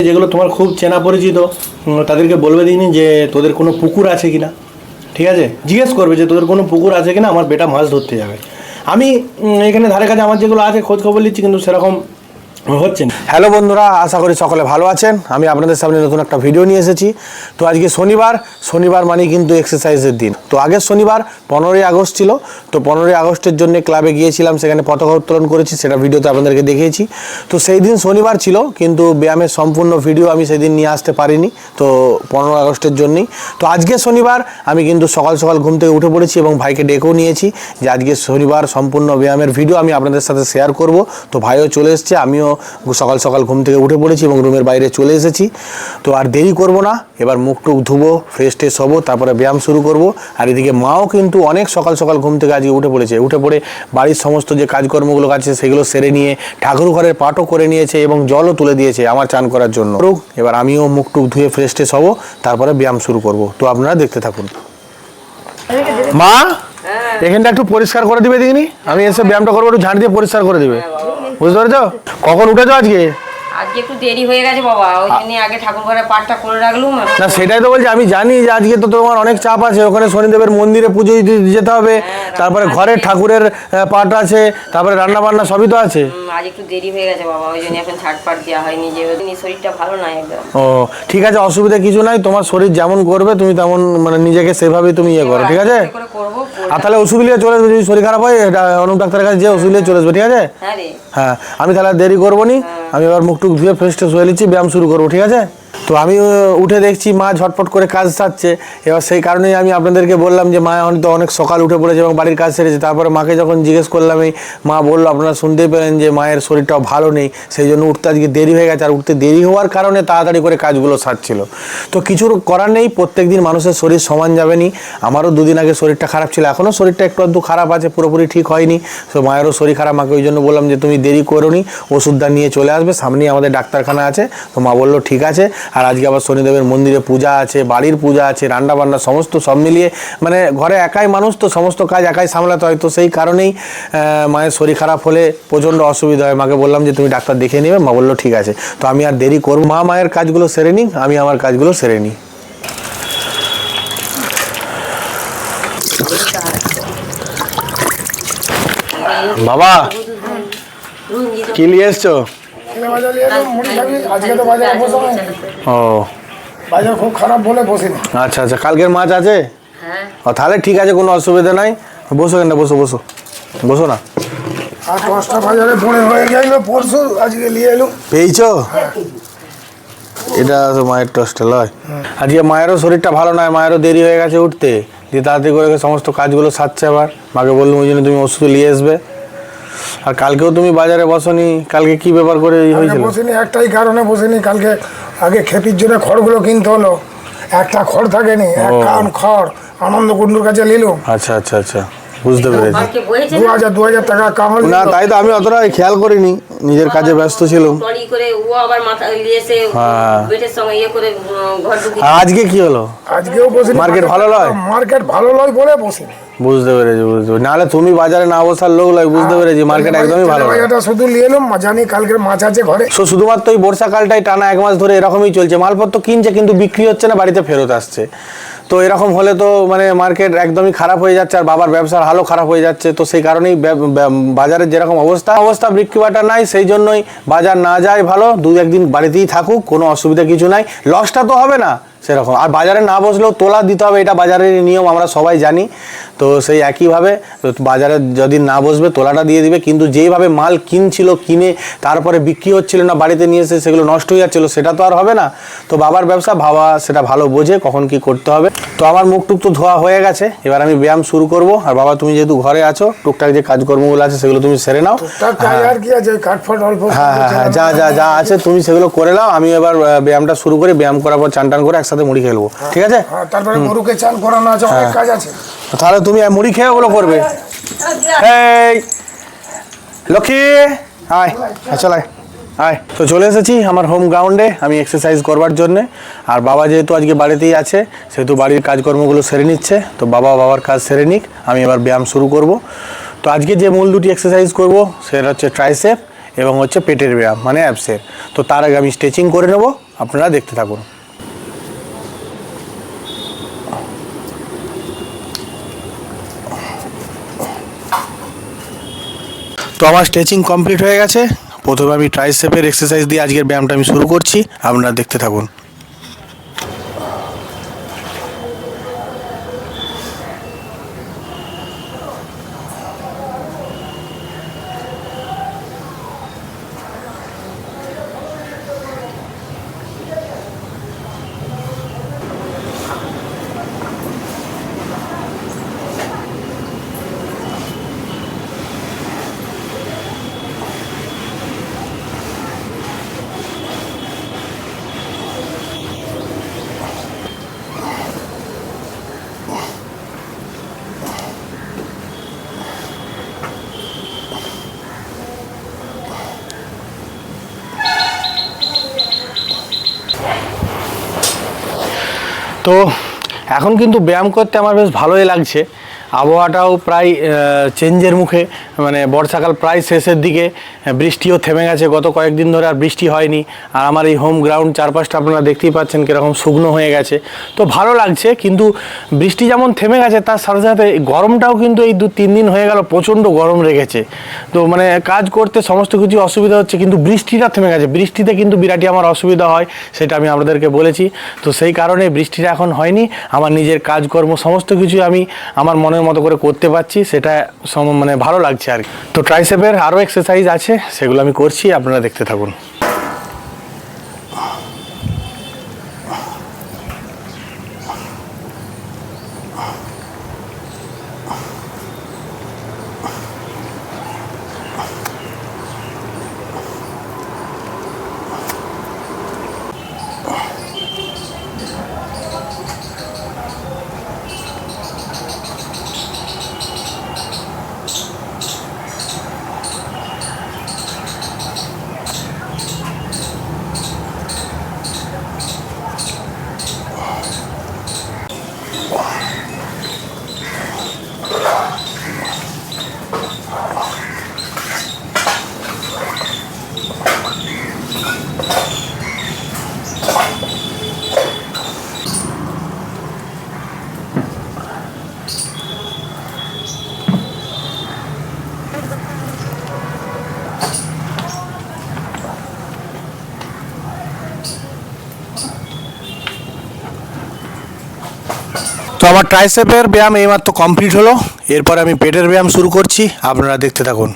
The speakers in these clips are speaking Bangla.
যেগুলো তোমার খুব চেনা পরিচিত তাদেরকে বলবে দিইনি যে তোদের কোনো পুকুর আছে কিনা, ঠিক আছে? জিজ্ঞেস করবে যে তোদের কোনো পুকুর আছে কিনা, আমার বেটা মাছ ধরতে যাবে। আমি এখানে ধারে কাছে আমার যেগুলো আছে খোঁজ খবর নিচ্ছি, কিন্তু সেরকম হচ্ছে না। হ্যালো বন্ধুরা, আশা করি সকলে ভালো আছেন। আমি আপনাদের সামনে নতুন একটা ভিডিও নিয়ে এসেছি। তো আজকে শনিবার মানে কিন্তু এক্সারসাইজের দিন। তো আগের শনিবার 15ই আগস্ট ছিল। তো 15ই আগস্টের জন্য ক্লাবে গিয়েছিলাম, সেখানে পতাকা উত্তোলন করেছি, সেটা ভিডিওতে আপনাদেরকে দেখিয়েছি। তো সেই দিন শনিবার ছিল, কিন্তু ব্যায়ামের সম্পূর্ণ ভিডিও আমি সেই দিন নিয়ে আসতে পারিনি, তো 15 আগস্টের জন্যই। তো আজকে শনিবার আমি কিন্তু সকাল সকাল ঘুম থেকে উঠে পড়েছি এবং ভাইকে ডেকেও নিয়েছি যে আজকে শনিবার সম্পূর্ণ ব্যায়ামের ভিডিও আমি আপনাদের সাথে শেয়ার করব। তো ভাইও চলে এসছে, আমিও সকাল সকাল ঘুম থেকে উঠে পড়েছি এবং রুমের বাইরে চলে এসেছি। তো আর দেরি করব না, এবার মুখ টুক ধুবো, ফ্রেশ ট্রেশ হবো, তারপরে ব্যায়াম শুরু করব। আর এদিকে মাও কিন্তু অনেক সকাল সকাল ঘুম থেকে আজকে উঠে পড়েছে। উঠে পড়ে বাড়ির সমস্ত যে কাজকর্মগুলো আছে সেগুলো সেরে নিয়ে ঠাকুর ঘরের পাটও করে নিয়েছে এবং জলও তুলে দিয়েছে আমার চান করার জন্য। এবার আমিও মুখ টুক ধুয়ে ফ্রেশ ট্রেশ হবো, তারপরে ব্যায়াম শুরু করব। তো আপনারা দেখতে থাকুন। মা, এখানটা একটু পরিষ্কার করে দিবে দেখিনি, আমি এসে ব্যায়ামটা করবো, একটু ঝাঁট দিয়ে পরিষ্কার করে দিবে, বুঝতে পেরেছো? কখন উঠেছো আজকে? আজকে একটু দেরি হয়ে গেছে বাবা, ওই জন্য আগে ঠাকুর ঘরে পাঠটা করে রাখলুম। না সেটাই তো বলছি, আমি জানি যে আজকে তো তোমার অনেক চাপ আছে, ওখানে শনিদেবের মন্দিরে পুজো দিতে যেতে হবে, তারপরে ঘরের ঠাকুরের পাঠ আছে, তারপরে রান্না বান্না সবই তো আছে। আজ একটু দেরি হয়ে গেছে বাবা, ওই জন্য এখন ঝাট পাট দেওয়া হয়নি, যে শরীরটা ভালো নাই একদম। ও ঠিক আছে, অসুবিধা কিছু নাই, তোমার শরীর যেমন করবে তুমি তেমন মানে নিজেকে সেভাবেই তুমি ইয়ে করো, ঠিক আছে? আর তাহলে ওষুধ নিয়ে চলে আসবে, যদি শরীর খারাপ হয় অনুপ ডাক্তারের কাছে যে ওষুধ নিয়ে চলে আসবে, ঠিক আছে? হ্যাঁ, আমি তাহলে দেরি করবো নি, আমি এবার মুখ টুক ধুয়ে ফ্রেশ ট্রেশ হয়ে নিচ্ছি, ব্যায়াম শুরু করবো, ঠিক আছে? তো আমি উঠে দেখছি মা ঝটপট করে কাজ সারছে। এবার সেই কারণেই আমি আপনাদেরকে বললাম যে মা হয়তো অনেক সকাল উঠে পড়েছে এবং বাড়ির কাজ সেরেছে। তারপরে মাকে যখন জিজ্ঞেস করলাম, এই মা বললো আপনারা শুনতেই পেলেন যে মায়ের শরীরটাও ভালো নেই, সেই জন্য উঠতে আজকে দেরি হয়ে গেছে। আর উঠতে দেরি হওয়ার কারণে তাড়াতাড়ি করে কাজগুলো সারছিল। তো কিছুর করার নেই, প্রত্যেক দিন মানুষের শরীর সমান যাবে নি। আমারও দুদিন আগে শরীরটা খারাপ ছিল, এখনও শরীরটা একটু আধটু খারাপ আছে, পুরোপুরি ঠিক হয়নি। তো মায়েরও শরীর খারাপ, মাকে ওই জন্য বললাম যে তুমি দেরি করো নি, ওষুধটা নিয়ে চলে আসবে, সামনেই আমাদের ডাক্তারখানা আছে। তো মা বললো ঠিক আছে। আর আজকে আবার শনিদেবের মন্দিরে পূজা আছে, বাড়ির পূজা আছে, রান্না বান্না সমস্ত সব মিলিয়ে মানে ঘরে একাই মানুষ তো সমস্ত কাজ একাই সামলাতে হয়। তো সেই কারণেই মায়ের শরীর খারাপ হলে প্রচণ্ড অসুবিধা হয়। মাকে বললাম যে তুমি ডাক্তার দেখে নেবে, মা বললো ঠিক আছে। তো আমি আর দেরি করবো, মায়ের কাজগুলো সেরে নিই, আমি আমার কাজগুলো সেরে নিই। বাবা কি নিয়ে এসছো? ও বাজার খুব খারাপ বলে বসিনি। আচ্ছা আচ্ছা, কালকের মাছ আছে? ও তাহলে ঠিক আছে, কোনো অসুবিধা নাই, বসো কেন, বসো বসো বসো না। আর 10টা বাজারে পড়ে হয়ে গেল, পরশু আজকে নিয়ে এলো। পেয়েছো? এটা তো মায়ের টোস্টে লয়। আজকে মায়েরও শরীরটা ভালো নয়, মায়েরও দেরি হয়ে গেছে উঠতে, দিয়ে তাড়াতাড়ি করে সমস্ত কাজগুলো সারছে। আবার মাকে বললাম ওই জন্য তুমি ওষুধ নিয়ে আসবে। আর কালকেও তুমি বাজারে বসনি, কালকে কি ব্যাপার করে হয়েছিল? বসিনি, একটাই কারণে বসিনি, কালকে আগে খেপির জন্য খড়গুলো কিনতে হলো, একটা খড় থাকেনি, এক কাউন খড় আনন্দ কুণ্ডুর কাছে নিল। আচ্ছা আচ্ছা আচ্ছা, বুঝতে পেরেছি। 2000 টাকা কামাল না, তাই তো আমি অতটা খেয়াল করিনি, নিজের কাজে ব্যস্ত ছিলাম। আজকে কি হলো? আজকেও বসিনি, মার্কেট ভালো লয়? মার্কেট ভালো লয় বলে বসিনি। বুঝতে পেরেছি, বুঝতে পেরেছি। নাহলে তুমি বাজারে না বসার লোক লয়, বুঝতে পেরেছি, মার্কেট একদমই ভালো নয়। এটা শুধু নিয়ে এলাম, জানি কালকের মাছ আছে ঘরে। শুধুমাত্র এই বর্ষাকালটাই টানা 1 মাস ধরে এরকমই চলছে, মালপত্র কিনছে কিন্তু বিক্রি হচ্ছে না, বাড়িতে ফেরত আসছে। তো এরকম হলে তো মানে মার্কেট একদমই খারাপ হয়ে যাচ্ছে, আর বাবার ব্যবসার হালও খারাপ হয়ে যাচ্ছে। তো সেই কারণেই বাজারের যেরকম অবস্থা বিক্রি বাটা নাই, সেই জন্যই বাজার না যায় ভালো, 2-1 দিন বাড়িতেই থাকুক, কোনো অসুবিধা কিছু নাই, লসটা তো হবে না সেরকম। আর বাজারে না বসলেও তোলা দিতে হবে, এটা বাজারের নিয়ম, আমরা সবাই জানি। তো সেই একইভাবে বাজারে যদি না বসবে তোলাটা দিয়ে দিবে, কিন্তু যেইভাবে মাল কিনছিল, কিনে তারপরে বিক্রি হচ্ছিল না, বাড়িতে নিয়ে এসে সেগুলো নষ্ট হয়ে যাচ্ছিলো, সেটা তো আর হবে না। তো বাবার ব্যবসা, বাবা সেটা ভালো বোঝে কখন কি করতে হবে। তো আমার মুখ টুক তো ধোয়া হয়ে গেছে, এবার আমি ব্যায়াম শুরু করব। আর বাবা তুমি যেহেতু ঘরে আছো, টুকটাক যে কাজকর্মগুলো আছে সেগুলো তুমি সেরে নাও। হ্যাঁ হ্যাঁ হ্যাঁ, যা যা যা আছে তুমি সেগুলো করে নাও, আমি এবার ব্যায়ামটা শুরু করি। ব্যায়াম করার পর চান টান করে একসাথে মুড়ি খেলবো, ঠিক আছে? তারপরে গরুকে চান করানো আছে, অনেক কাজ আছে। তাহলে তুমি মুড়ি খেয়ে ওগুলো করবে। এই লক্ষ্মী আয়, চল আয় আয়। তো চলে এসেছি আমার হোম গ্রাউন্ডে আমি এক্সারসাইজ করবার জন্যে। আর বাবা যেহেতু আজকে বাড়িতেই আছে, সেহেতু বাড়ির কাজকর্মগুলো সেরে নিচ্ছে। তো বাবার কাজ সেরে নিক, আমি এবার ব্যায়াম শুরু করব। তো আজকে যে মূল দুটি এক্সারসাইজ করব সেটা হচ্ছে ট্রাইসেপ এবং হচ্ছে পেটের ব্যায়াম মানে অ্যাবসের। তো তার আগে আমি স্ট্রেচিং করে নেব, আপনারা দেখতে থাকুন। তো আমার স্ট্রেচিং কমপ্লিট হয়ে গেছে। প্রথমে আমি ট্রাইসেপের এক্সারসাইজ দিয়ে আজকের ব্যায়ামটা আমি শুরু করছি, আপনারা দেখতে থাকুন। তো এখন কিন্তু ব্যায়াম করতে আমার বেশ ভালোই লাগছে। আবহাওয়াটাও প্রায় চেঞ্জের মুখে, মানে বর্ষাকাল প্রায় শেষের দিকে, বৃষ্টিও থেমে গেছে। গত কয়েকদিন ধরে আর বৃষ্টি হয়নি। আর আমার এই হোম গ্রাউন্ড চারপাশটা আপনারা দেখতেই পাচ্ছেন কীরকম শুকনো হয়ে গেছে। তো ভালো লাগছে, কিন্তু বৃষ্টি যেমন থেমে গেছে তার সাথে সাথে গরমটাও কিন্তু এই 2-3 দিন হয়ে গেল প্রচণ্ড গরম রেখেছে। তো মানে কাজ করতে সমস্ত কিছু অসুবিধা হচ্ছে, কিন্তু বৃষ্টিটা থেমে গেছে। বৃষ্টিতে কিন্তু বিরাটই আমার অসুবিধা হয়, সেটা আমি আপনাদেরকে বলেছি। তো সেই কারণে বৃষ্টিটা এখন হয়নি। আমার নিজের কাজকর্ম সমস্ত কিছু আমি আমার মনের মতো করে করতে পারছি, সেটা মানে ভালো লাগছে আর কি। তো ট্রাইসেপের আরও এক্সারসাইজ আছে, সেগুলো আমি করছি, আপনারা দেখতে থাকুন। তো আমার ট্রাইসেপের ব্যায়াম এইমাত্র কমপ্লিট হলো। এরপর আমি পেটের ব্যায়াম শুরু করছি, আপনারা দেখতে থাকুন।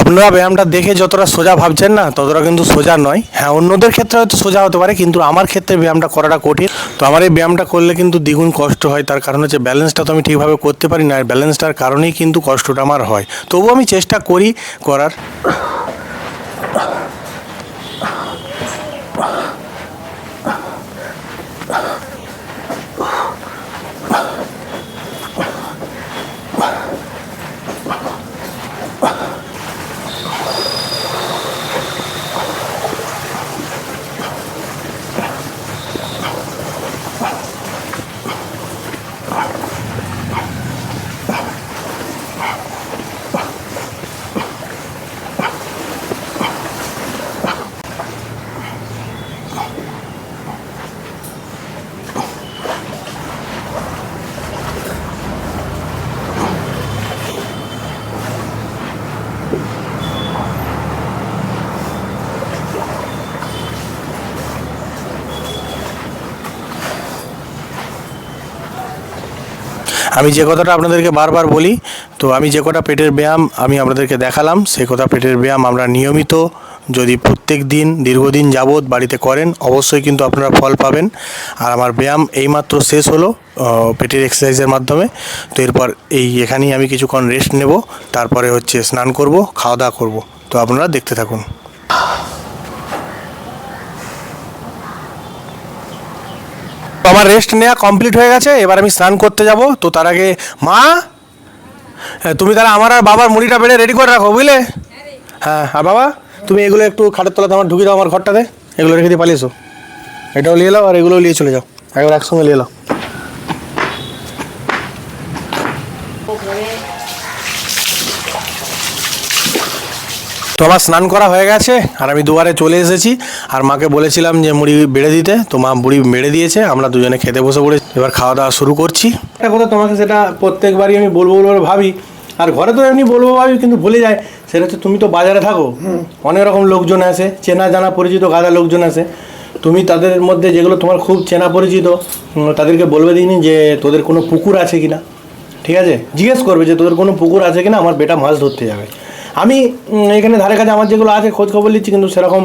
আপনারা ব্যায়ামটা দেখে যতটা সোজা ভাবছেন না, ততটা কিন্তু সোজা নয়। হ্যাঁ, অন্যদের ক্ষেত্রে হয়তো সোজা হতে পারে, কিন্তু আমার ক্ষেত্রে ব্যায়ামটা করাটা কঠিন। তো আমার এই ব্যায়ামটা করলে কিন্তু দ্বিগুণ কষ্ট হয়। তার কারণ হচ্ছে ব্যালেন্সটা তো আমি ঠিকভাবে করতে পারি না, আর ব্যালেন্সটার কারণেই কিন্তু কষ্টটা আমার হয়। তবুও আমি চেষ্টা করি করার। আমি যে কথাটা আপনাদেরকে বারবার বলি, তো আমি যে কটা পেটের ব্যায়াম আমি আপনাদেরকে দেখালাম, সেই কথা পেটের ব্যায়াম আমরা নিয়মিত যদি প্রত্যেক দিন দীর্ঘদিন যাবৎ বাড়িতে করেন অবশ্যই কিন্তু আপনারা ফল পাবেন। আর আমার ব্যায়াম এইমাত্র শেষ হলো পেটের এক্সারসাইজের মাধ্যমে। তো এরপর এখানেই আমি কিছুক্ষণ রেস্ট নেব, তারপরে হচ্ছে স্নান করব, খাওয়া দাওয়া করব। তো আপনারা দেখতে থাকুন। আমার রেস্ট নেওয়া কমপ্লিট হয়ে গেছে, এবার আমি স্নান করতে যাব। তো তার আগে মা, তুমি তাহলে আমার আর বাবার মুড়িটা বেড়ে রেডি করে রাখো, বুঝলে? হ্যাঁ। আর বাবা, তুমি এগুলো একটু খাটের তলাতে আমার ঢুকিয়ে দাও আমার ঘরটাতে, এগুলো রেখে দিয়ে পালিয়েছো। এটাও নিয়ে নাও আর এগুলোও নিয়ে চলে যাও, একবার একসঙ্গে নিয়ে নাও। তো আমার স্নান করা হয়ে গেছে আর আমি দুয়ারে চলে এসেছি। আর মাকে বলেছিলাম যে মুড়ি বেড়ে দিতে, তো মা মুড়ি বেড়ে দিয়েছে। আমরা দুজনে খেতে বসে পড়েছি, এবার খাওয়া দাওয়া শুরু করছি। একটা কথা তোমাকে সেটা প্রত্যেকবারই আমি বলবো ভাবি, আর ঘরে তো এমনি বলবো ভাবি কিন্তু ভুলে যায়। সেটা হচ্ছে তুমি তো বাজারে থাকো, অনেক রকম লোকজন আসে, চেনা জানা পরিচিত গাদা লোকজন আসে। তুমি তাদের মধ্যে যেগুলো তোমার খুব চেনা পরিচিত তাদেরকে বলবে দিনই যে তোদের কোনো পুকুর আছে কিনা, ঠিক আছে? জিজ্ঞেস করবে যে তোদের কোনো পুকুর আছে কিনা, আমার বেটা মাছ ধরতে যাবে। আমি এখানে ধারে কাছে আমার যেগুলো আছে খোঁজ খবর নিচ্ছি, কিন্তু সেরকম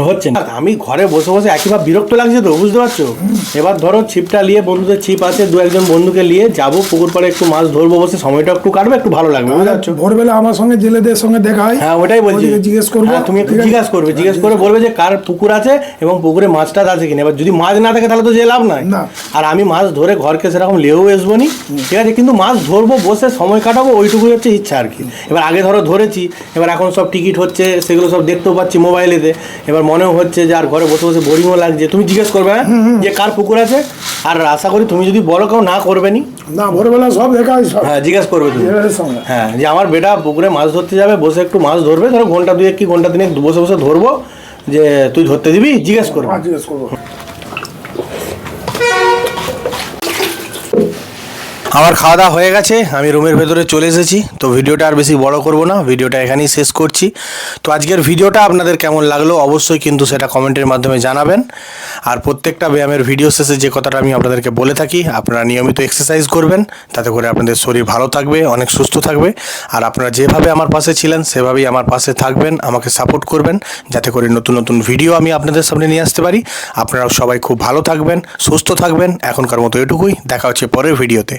হচ্ছে না। আমি ঘরে বসে বসে একইভাবে বিরক্ত লাগছে, তো বুঝতে পারছো? এবার ধরো ছিপটা নিয়ে, বন্ধুদের ছিপ আছে, দু একজন বন্ধুকে নিয়ে যাবো পুকুর পাড়ে, একটু মাছ ধরবো, বসে সময়টা একটু কাটবে, একটু ভালো লাগবে, বুঝতে পারছো? ভোরবেলা আমার সঙ্গে জেলেদের সঙ্গে দেখা হয়। হ্যাঁ, ওটাই বলছি। জিজ্ঞেস করবো। হ্যাঁ, তুমি একটু জিজ্ঞেস করবে, জিজ্ঞেস করে বলবে যে কার পুকুর আছে এবং পুকুরে মাছ টাছ আছে কিনা। এবার যদি মাছ না থাকে তাহলে তো যে লাভ নাই। আর আমি মাছ ধরে ঘরকে সেরকম লেও আসবো নি, ঠিক আছে? কিন্তু মাছ ধরবো, বসে সময় কাটাবো, ওইটুকুই হচ্ছে ইচ্ছা আর কি। এবার আগে ধরো ধরেছি, এবার এখন সব টিকিট হচ্ছে, সেগুলো সব দেখতেও পাচ্ছি মোবাইলেতে। এবার মনেও হচ্ছে যে আর ঘরে বসে বসে বোরিংও লাগছে। তুমি জিজ্ঞেস করবে হ্যাঁ যে কার পুকুর আছে, আর আশা করি তুমি যদি বলো কেউ না করবে নি, না ভোরবেলা সব দেখা হয়। হ্যাঁ, জিজ্ঞেস করবে তুমি। হ্যাঁ, যে আমার বেটা পুকুরে মাছ ধরতে যাবে, বসে একটু মাছ ধরবে, ধরো ঘন্টা দুয়েক কি ঘন্টা তিনেক বসে বসে ধরবো, যে তুই ধরতে দিবি, জিজ্ঞেস করবে। জিজ্ঞেস করবো। আমার খাওয়া দাওয়া হয়ে গেছে, আমি রুমের ভেতরে চলে এসেছি। তো ভিডিওটা আর বেশি বড় করব না, ভিডিওটা এখানেই শেষ করছি। তো আজকের ভিডিওটা আপনাদের কেমন লাগলো অবশ্যই কিন্তু সেটা কমেন্টের মাধ্যমে জানাবেন। আর প্রত্যেকটা ব্যায়ামের ভিডিও শেষে যে কথাটা আমি আপনাদেরকে বলে থাকি, আপনারা নিয়মিত এক্সারসাইজ করবেন, তাতে করে আপনাদের শরীর ভালো থাকবে, অনেক সুস্থ থাকবে। আর আপনারা যেভাবে আমার পাশে ছিলেন সেভাবেই আমার পাশে থাকবেন, আমাকে সাপোর্ট করবেন, যাতে করে নতুন নতুন ভিডিও আমি আপনাদের সামনে নিয়ে আসতে পারি। আপনারাও সবাই খুব ভালো থাকবেন, সুস্থ থাকবেন। এখনকার মতো এটুকুই, দেখা হচ্ছে পরের ভিডিওতে।